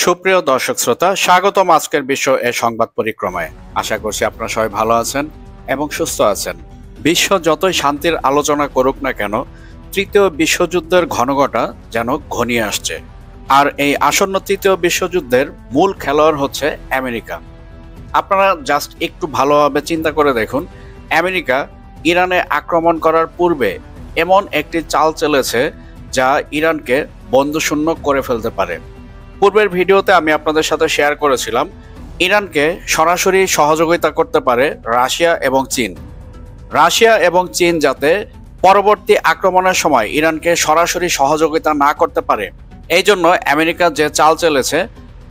সুপ্রিয় দর্শক শ্রোতা, স্বাগতম আজকের বিশ্ব এ সংবাদ পরিক্রমায়। আশা করছি আপনারা সবাই ভালো আছেন এবং সুস্থ আছেন। বিশ্ব যতই শান্তির আলোচনা করুক না কেন, তৃতীয় বিশ্বযুদ্ধের ঘনঘটা যেন ঘনিয়ে আসছে। আর এই আসন্ন তৃতীয় বিশ্বযুদ্ধের মূল খেলোয়াড় হচ্ছে আমেরিকা। আপনারা জাস্ট একটু ভালোভাবে চিন্তা করে দেখুন, আমেরিকা ইরানে আক্রমণ করার পূর্বে এমন একটি চাল চলেছে যা ইরানকে বন্ধুশূন্য করে ফেলতে পারে। পূর্বের ভিডিওতে আমি আপনাদের সাথে শেয়ার করেছিলাম ইরানকে সরাসরি সহযোগিতা করতে পারে রাশিয়া এবং চীন। রাশিয়া এবং চীন যাতে পরবর্তী আক্রমণের সময় ইরানকে সরাসরি সহযোগিতা না করতে পারে, এই জন্য আমেরিকা যে চাল চলেছে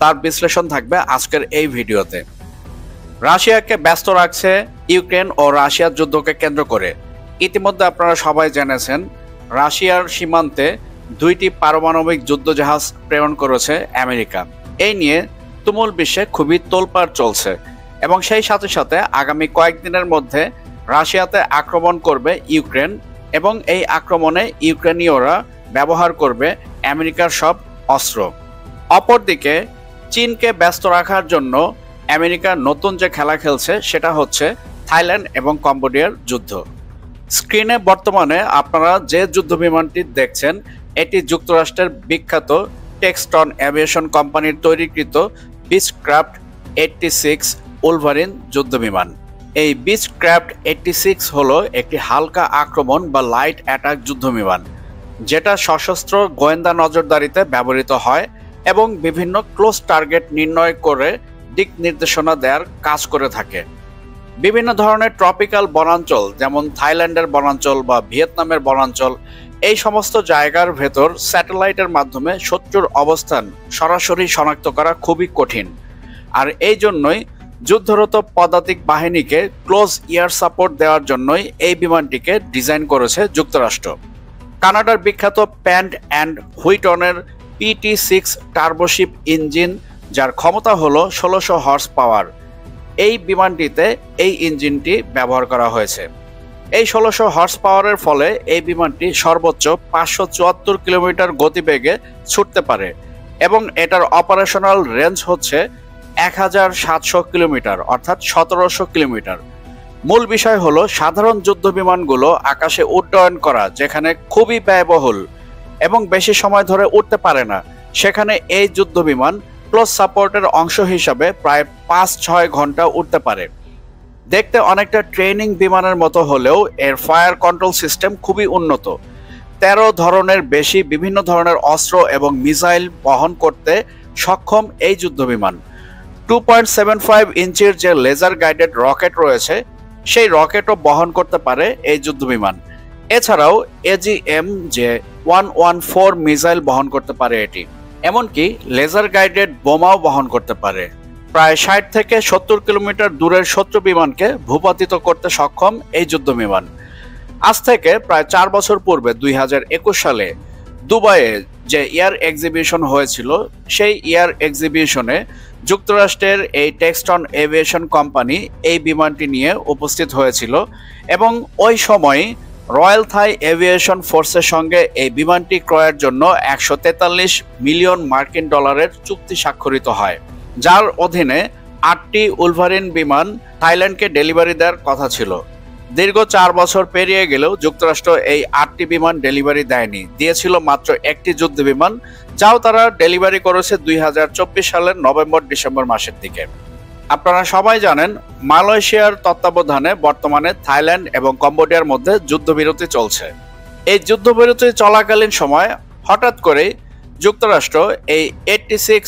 তার বিশ্লেষণ থাকবে আজকের এই ভিডিওতে। রাশিয়াকে ব্যস্ত রাখছে ইউক্রেন ও রাশিয়ার যুদ্ধকে কেন্দ্র করে। ইতিমধ্যে আপনারা সবাই জেনেছেন রাশিয়ার সীমান্তে দুইটি পারমাণবিক যুদ্ধজাহাজ প্রেরণ করেছে আমেরিকা। এই নিয়ে তুমুল বিশ্বে খুবই তোলপাড় চলছে এবং সেই সাথে সাথে আগামী কয়েকদিনের মধ্যে রাশিয়াতে আক্রমণ করবে ইউক্রেন এবং এই আক্রমণে ইউক্রেনীয়রা ব্যবহার করবে আমেরিকার সব অস্ত্র। অপরদিকে চীনকে ব্যস্ত রাখার জন্য আমেরিকা নতুন যে খেলা খেলছে সেটা হচ্ছে থাইল্যান্ড এবং কম্বোডিয়ার যুদ্ধ। স্ক্রিনে বর্তমানে আপনারা যে যুদ্ধ বিমানটি দেখছেন এটি যুক্তরাষ্ট্রের বিখ্যাত টেক্সটন এভিয়েশন কোম্পানির তৈরিকৃত বিচক্রাফট 86 উলভারিন যুদ্ধ বিমান। এই বিচক্রাফট 86 হলো একটি হালকা আক্রমণ বা লাইট অ্যাটাক যুদ্ধ বিমান, যেটা সশস্ত্র গোয়েন্দা নজরদারিতে ব্যবহৃত হয় এবং বিভিন্ন ক্লোজ টার্গেট নির্ণয় করে দিক নির্দেশনা দেওয়ার কাজ করে থাকে। বিভিন্ন ধরনের ট্রপিক্যাল বনাঞ্চল, যেমন থাইল্যান্ডের বনাঞ্চল বা ভিয়েতনামের বনাঞ্চল, এই সমস্ত জায়গার ভেতর স্যাটেলাইটের মাধ্যমে শত্রুর অবস্থান সরাসরি শনাক্ত করা খুবই কঠিন। আর এই জন্যই যুদ্ধরত পদাতিক বাহিনীকে ক্লোজ এয়ার সাপোর্ট দেওয়ার জন্যই এই বিমানটিকে ডিজাইন করেছে যুক্তরাষ্ট্র। কানাডার বিখ্যাত প্যান্ট অ্যান্ড হুইটনের PT-6 টার্বোশিপ ইঞ্জিন, যার ক্ষমতা হলো 1600 হর্স পাওয়ার, এই বিমানটিতে এই ইঞ্জিনটি ব্যবহার করা হয়েছে। এই 1600 হর্স পাওয়ারের ফলে এই বিমানটি সর্বোচ্চ 574 কিলোমিটার গতিবেগে ছুটতে পারে এবং এটার অপারেশনাল রেঞ্জ হচ্ছে 1700 কিলোমিটার, অর্থাৎ 1700 কিলোমিটার। মূল বিষয় হলো সাধারণ যুদ্ধ বিমানগুলো আকাশে উড্ডয়ন করা, যেখানে খুবই ব্যয়বহুল এবং বেশি সময় ধরে উঠতে পারে না, সেখানে এই যুদ্ধ বিমান ক্লোজ সাপোর্টের অংশ হিসাবে প্রায় 5-6 ঘন্টা উঠতে পারে। দেখতে অনেকটা ট্রেনিং বিমানের মতো হলেও এর ফায়ার কন্ট্রোল সিস্টেম খুবই উন্নত। 13 ধরনের বেশি বিভিন্ন ধরনের অস্ত্র এবং মিসাইল বহন করতে সক্ষম এই যুদ্ধ বিমান। 2.75 ইঞ্চির যে লেজার গাইডেড রকেট রয়েছে সেই রকেটও বহন করতে পারে এই যুদ্ধ বিমান। এছাড়াও AGM-114 মিসাইল বহন করতে পারে এটি, এমনকি লেজার গাইডেড বোমাও বহন করতে পারে। প্রায় 60 থেকে 70 কিলোমিটার দূরের শত্রু বিমানকে ভূপাতিত করতে সক্ষম এই যুদ্ধ বিমান। আজ থেকে প্রায় 4 বছর পূর্বে 2021 সালে দুবাইয়ে যে এয়ার এক্সিবিশন হয়েছিল, সেই এয়ার এক্সিবিশনে যুক্তরাষ্ট্রের এই টেক্সটন এভিয়েশন কোম্পানি এই বিমানটি নিয়ে উপস্থিত হয়েছিল এবং ওই সময় রয়্যাল থাই এভিয়েশন ফোর্সের সঙ্গে এই বিমানটি ক্রয়ের জন্য 143 মিলিয়ন মার্কিন ডলারের চুক্তি স্বাক্ষরিত হয়, যার অধীনে 8টি উলভারিন বিমান থাইল্যান্ডকে ডেলিভারি দেওয়ার কথা ছিল। দীর্ঘ 4 বছর পেরিয়ে গেলেও যুক্তরাষ্ট্র এই 8টি বিমান ডেলিভারি দেয়নি, দিয়েছিল মাত্র একটি যুদ্ধ বিমান, যাও তারা ডেলিভারি করেছে 2024 সালের নভেম্বর-ডিসেম্বর মাসের দিকে। আপনারা সবাই জানেন মালয়েশিয়ার তত্ত্বাবধানে বর্তমানে থাইল্যান্ড এবং কম্বোডিয়ার মধ্যে যুদ্ধবিরতি চলছে। এই যুদ্ধবিরতি চলাকালীন সময় হঠাৎ করেই যুক্তরাষ্ট্র এই 86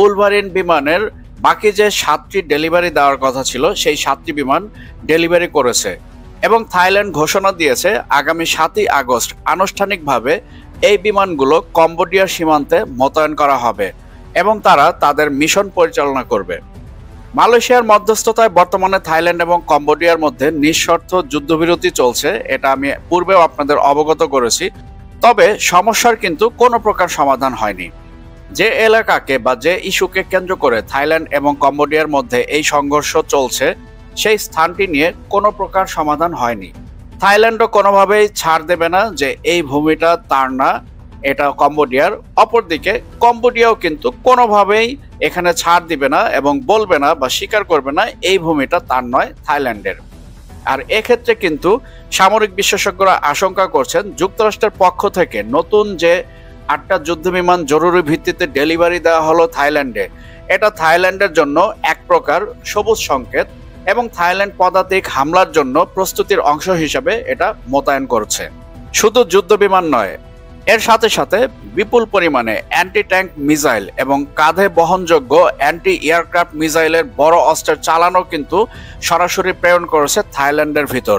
উলভারিন বিমানের বাকি যে 7টি ডেলিভারি দেওয়ার কথা ছিল সেই 7টি বিমান ডেলিভারি করেছে এবং থাইল্যান্ড ঘোষণা দিয়েছে আগামী 7ই আগস্ট আনুষ্ঠানিকভাবে এই বিমানগুলো কম্বোডিয়ার সীমান্তে মোতায়েন করা হবে এবং তারা তাদের মিশন পরিচালনা করবে। মালয়েশিয়ার মধ্যস্থতায় বর্তমানে থাইল্যান্ড এবং কম্বোডিয়ার মধ্যে নিঃশর্ত যুদ্ধবিরতি চলছে, এটা আমি পূর্বেও আপনাদের অবগত করেছি। তবে সমস্যার কিন্তু কোনো প্রকার সমাধান হয়নি। যে এলাকাকে বা যে ইস্যুকে কেন্দ্র করে থাইল্যান্ড এবং কম্বোডিয়ার মধ্যে এই সংঘর্ষ চলছে সেই স্থানটি নিয়ে কোনো প্রকার সমাধান হয়নি। থাইল্যান্ডও কোনোভাবেই ছাড় দেবে না যে এই ভূমিটা তার না, এটা কম্বোডিয়ার। অপরদিকে কম্বোডিয়াও কিন্তু কোনোভাবেই এখানে ছাড় দিবে না এবং বলবে না বা স্বীকার করবে না এই ভূমিটা তার নয়, থাইল্যান্ডের। আর এক্ষেত্রে কিন্তু সামরিক বিশেষজ্ঞরা আশঙ্কা করছেন যুক্তরাষ্ট্রের পক্ষ থেকে নতুন যে 8টা যুদ্ধবিমান জরুরি ভিত্তিতে ডেলিভারি দেওয়া হলো থাইল্যান্ডে, এটা থাইল্যান্ডের জন্য এক প্রকার সবুজ সংকেত এবং থাইল্যান্ড পদাতিক হামলার জন্য প্রস্তুতির অংশ হিসেবে এটা মোতায়েন করছে। শুধু যুদ্ধবিমান নয়, এর সাথে সাথে বিপুল পরিমাণে অ্যান্টি ট্যাঙ্ক মিসাইল এবং কাঁধে বহনযোগ্য অ্যান্টি এয়ারক্রাফট মিসাইলের বড় অস্ত্রের চালানো কিন্তু সরাসরি প্রেরণ করেছে থাইল্যান্ডের ভিতর।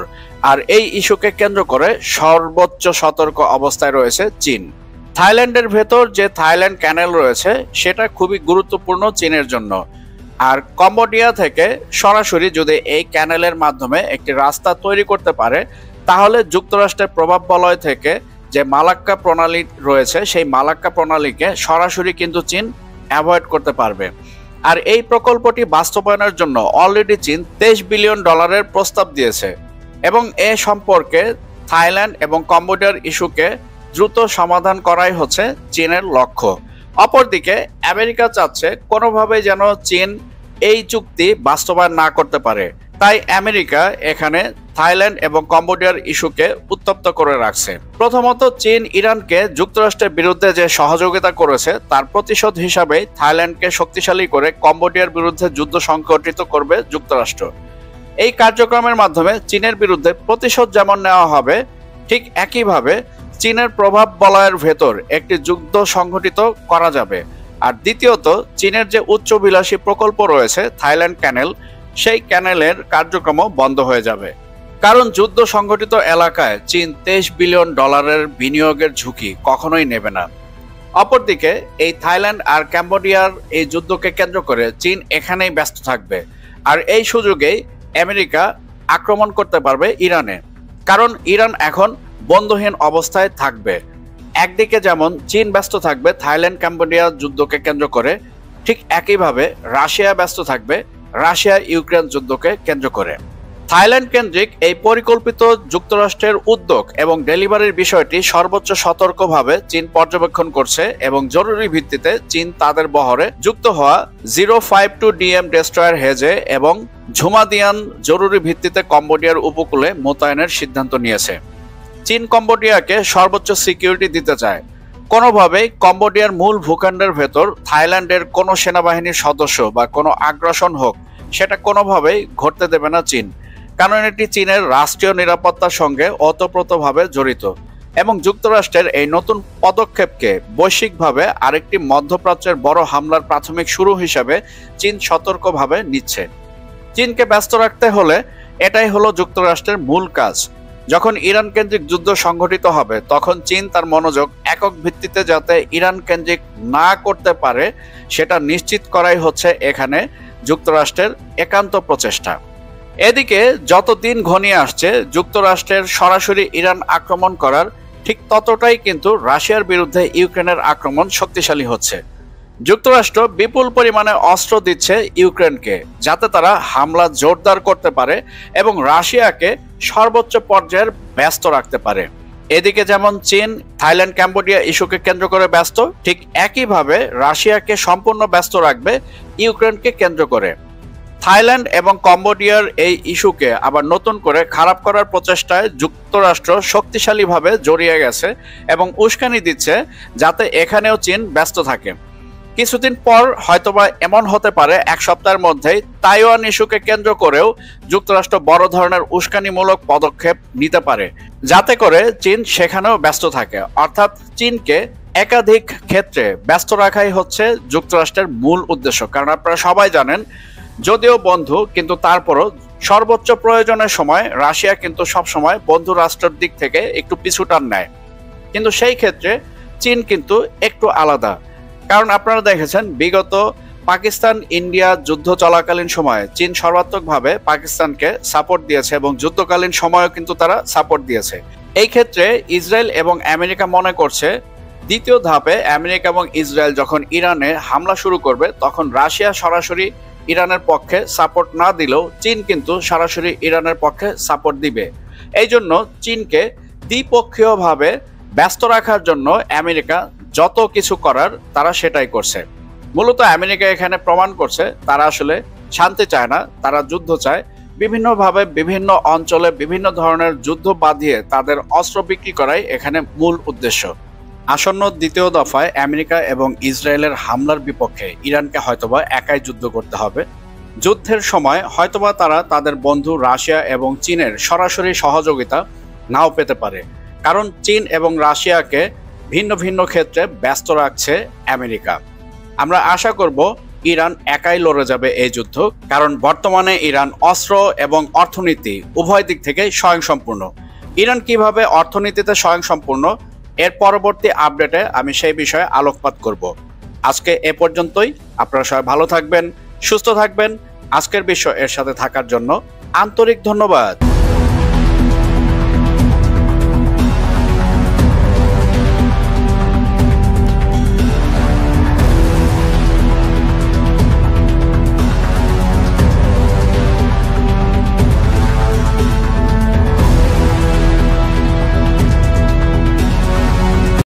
আর এই ইস্যুকে কেন্দ্র করে সর্বোচ্চ সতর্ক অবস্থায় রয়েছে চীন। থাইল্যান্ডের ভেতর যে থাইল্যান্ড ক্যানেল রয়েছে সেটা খুবই গুরুত্বপূর্ণ চীনের জন্য। আর কম্বোডিয়া থেকে সরাসরি যদি এই ক্যানেলের মাধ্যমে একটি রাস্তা তৈরি করতে পারে, তাহলে যুক্তরাষ্ট্রের প্রভাব বলয় থেকে যে মালাক্কা প্রণালী রয়েছে সেই মালাক্কা প্রণালীকে সরাসরি কিন্তু চীন অ্যাভয়েড করতে পারবে। আর এই প্রকল্পটি বাস্তবায়নের জন্য অলরেডি চীন $23 বিলিয়ন প্রস্তাব দিয়েছে এবং এ সম্পর্কে থাইল্যান্ড এবং কম্বোডিয়ার ইস্যুকে দ্রুত সমাধান করাই হচ্ছে চীনের লক্ষ্য। অপরদিকে আমেরিকা চাচ্ছে কোনোভাবেই যেন চীন এই চুক্তি বাস্তবায়ন না করতে পারে, তাই আমেরিকা এখানে থাইল্যান্ড এবং কম্বোডিয়ার ইস্যুকে উত্তপ্ত করে রাখছে। প্রথমত, চীন ইরানকে যুক্তরাষ্ট্রের বিরুদ্ধে যে সহযোগিতা করেছে তার প্রতিশোধ হিসাবে থাইল্যান্ডকে শক্তিশালী করে কম্বোডিয়ার বিরুদ্ধে যুদ্ধ সংগঠিত করবে যুক্তরাষ্ট্র। এই কার্যক্রমের মাধ্যমে চীনের বিরুদ্ধে প্রতিশোধ যেমন নেওয়া হবে, ঠিক একইভাবে চীনের প্রভাব বলয়ের ভেতর একটি যুদ্ধ সংগঠিত করা যাবে। আর দ্বিতীয়ত, চীনের যে উচ্চবিলাসী প্রকল্প রয়েছে থাইল্যান্ড ক্যানেল, সেই ক্যানেলের কার্যক্রমও বন্ধ হয়ে যাবে। কারণ যুদ্ধ সংগঠিত এলাকায় চীন $23 বিলিয়ন বিনিয়োগের ঝুঁকি কখনোই নেবে না। অপরদিকে এই থাইল্যান্ড আর কম্বোডিয়ার এই যুদ্ধকে কেন্দ্র করে চীন এখানেই ব্যস্ত থাকবে। আর এই সুযোগেই আমেরিকা আক্রমণ করতে পারবে ইরানে, কারণ ইরান এখন বন্ধুহীন অবস্থায় থাকবে। একদিকে যেমন চীন ব্যস্ত থাকবে থাইল্যান্ড কম্বোডিয়া যুদ্ধকে কেন্দ্র করে, ঠিক একইভাবে রাশিয়া ব্যস্ত থাকবে রাশিয়া ইউক্রেন যুদ্ধকে কেন্দ্র করে। থাইল্যান্ড কেন্দ্রিক এই পরিকল্পিত যুক্তরাষ্ট্রের উদ্যোগ এবং ডেলিভারির বিষয়টি সর্বোচ্চ সতর্কভাবে চীন পর্যবেক্ষণ করছে এবং জরুরি ভিত্তিতে চীন তাদের বহরে যুক্ত হওয়া 052DM ডেস্ট্রয়ার হেজে এবং ঝুমাদিয়ান জরুরি ভিত্তিতে কম্বোডিয়ার উপকূলে মোতায়েনের সিদ্ধান্ত নিয়েছে। চীন কম্বোডিয়াকে সর্বোচ্চ সিকিউরিটি দিতে চায়। কোনোভাবেই কম্বোডিয়ার মূল ভূখণ্ডের ভেতর থাইল্যান্ডের কোনো সেনাবাহিনীর সদস্য বা কোনো আগ্রাসন হোক, সেটা কোনোভাবেই ঘটতে দেবে না চীন, কারণ এটি চীনের রাষ্ট্রীয় নিরাপত্তার সঙ্গে ওতপ্রোতভাবে জড়িত এবং যুক্তরাষ্ট্রের এই নতুন পদক্ষেপকে বৈশ্বিকভাবে আরেকটি মধ্যপ্রাচ্যের বড় হামলার প্রাথমিক শুরু হিসেবে চীন সতর্কভাবে নিচ্ছে। চীনকে ব্যস্ত রাখতে হলে এটাই হলো যুক্তরাষ্ট্রের মূল কাজ। যখন ইরান কেন্দ্রিক যুদ্ধ সংঘটিত হবে তখন চীন তার মনোযোগ একক ভিত্তিতে যাতে ইরান কেন্দ্রিক না করতে পারে সেটা নিশ্চিত করাই হচ্ছে এখানে যুক্তরাষ্ট্রের একান্ত প্রচেষ্টা। এদিকে যত দিন ঘনিয়ে আসছে যুক্তরাষ্ট্রের সরাসরি ইরান আক্রমণ করার ঠিক ততটাই কিন্তু রাশিয়ার বিরুদ্ধে ইউক্রেনের আক্রমণ শক্তিশালী হচ্ছে। যুক্তরাষ্ট্র বিপুল পরিমাণে অস্ত্র দিচ্ছে ইউক্রেনকে যাতে তারা হামলা জোরদার করতে পারে এবং রাশিয়াকে সর্বোচ্চ পর্যায়ের ব্যস্ত রাখতে পারে। এদিকে যেমন চীন থাইল্যান্ড কম্বোডিয়া ইস্যুকে কেন্দ্র করে ব্যস্ত, ঠিক একইভাবে রাশিয়াকে সম্পূর্ণ ব্যস্ত রাখবে ইউক্রেনকে কেন্দ্র করে। থাইল্যান্ড এবং কম্বোডিয়ার এই ইস্যুকে আবার নতুন করে খারাপ করার প্রচেষ্টায় যুক্তরাষ্ট্র শক্তিশালীভাবে জড়িয়ে গেছে এবং উস্কানি দিচ্ছে যাতে এখানেও চীন ব্যস্ত থাকে। কিছুদিন পর হয়তোবা এমন হতে পারে এক সপ্তাহের মধ্যেই তাইওয়ান ইস্যুকে কেন্দ্র করেও যুক্তরাষ্ট্র বড় ধরনের উস্কানিমূলক পদক্ষেপ নিতে পারে, যাতে করে চীন সেখানেও ব্যস্ত থাকে। অর্থাৎ চীনকে একাধিক ক্ষেত্রে ব্যস্ত রাখাই হচ্ছে যুক্তরাষ্ট্রের মূল উদ্দেশ্য। কারণ আপনারা সবাই জানেন, যদিও বন্ধু কিন্তু তারপরও সর্বোচ্চ প্রয়োজনের সময় রাশিয়া কিন্তু সবসময় বন্ধু রাষ্ট্রের দিক থেকে একটু পিছুটান নেয়, কিন্তু সেই ক্ষেত্রে চীন কিন্তু একটু আলাদা। কারণ আপনারা দেখেছেন বিগত পাকিস্তান ইন্ডিয়া যুদ্ধ চলাকালীন সময়ে চীন সর্বাত্মকভাবে পাকিস্তানকে সাপোর্ট দিয়েছে এবং যুদ্ধকালীন সময়ও কিন্তু তারা সাপোর্ট দিয়েছে। এই ক্ষেত্রে ইসরায়েল এবং আমেরিকা মনে করছে দ্বিতীয় ধাপে আমেরিকা এবং ইসরায়েল যখন ইরানে হামলা শুরু করবে তখন রাশিয়া সরাসরি ইরানের পক্ষে সাপোর্ট না দিলেও চীন কিন্তু সরাসরি ইরানের পক্ষে সাপোর্ট দিবে। এই জন্য চীনকে দ্বিপক্ষীয়ভাবে ব্যস্ত রাখার জন্য আমেরিকা যত কিছু করার তারা সেটাই করছে। মূলত আমেরিকা এখানে প্রমাণ করছে তারা আসলে শান্তি চায় না, তারা যুদ্ধ চায়। বিভিন্নভাবে বিভিন্ন অঞ্চলে বিভিন্ন ধরনের যুদ্ধ বাঁধিয়ে তাদের অস্ত্র বিক্রি করাই এখানে মূল উদ্দেশ্য। আসন্ন দ্বিতীয় দফায় আমেরিকা এবং ইসরায়েলের হামলার বিপক্ষে ইরানকে হয়তোবা একাই যুদ্ধ করতে হবে। যুদ্ধের সময় হয়তোবা তারা তাদের বন্ধু রাশিয়া এবং চীনের সরাসরি সহযোগিতা নাও পেতে পারে, কারণ চীন এবং রাশিয়াকে ভিন্ন ভিন্ন ক্ষেত্রে ব্যস্ত রাখছে আমেরিকা। আমরা আশা করব ইরান একাই লড়ে যাবে এই যুদ্ধ, কারণ বর্তমানে ইরান অস্ত্র এবং অর্থনীতি উভয় দিক থেকে স্বয়ংসম্পূর্ণ। ইরান কিভাবে অর্থনীতিতে স্বয়ংসম্পূর্ণ, এর পরবর্তী আপডেটে আমি সেই বিষয়ে আলোকপাত করব। আজকে এ পর্যন্তই। আপনারা সবাই ভালো থাকবেন, সুস্থ থাকবেন। আজকের বিষয় এর সাথে থাকার জন্য আন্তরিক ধন্যবাদ।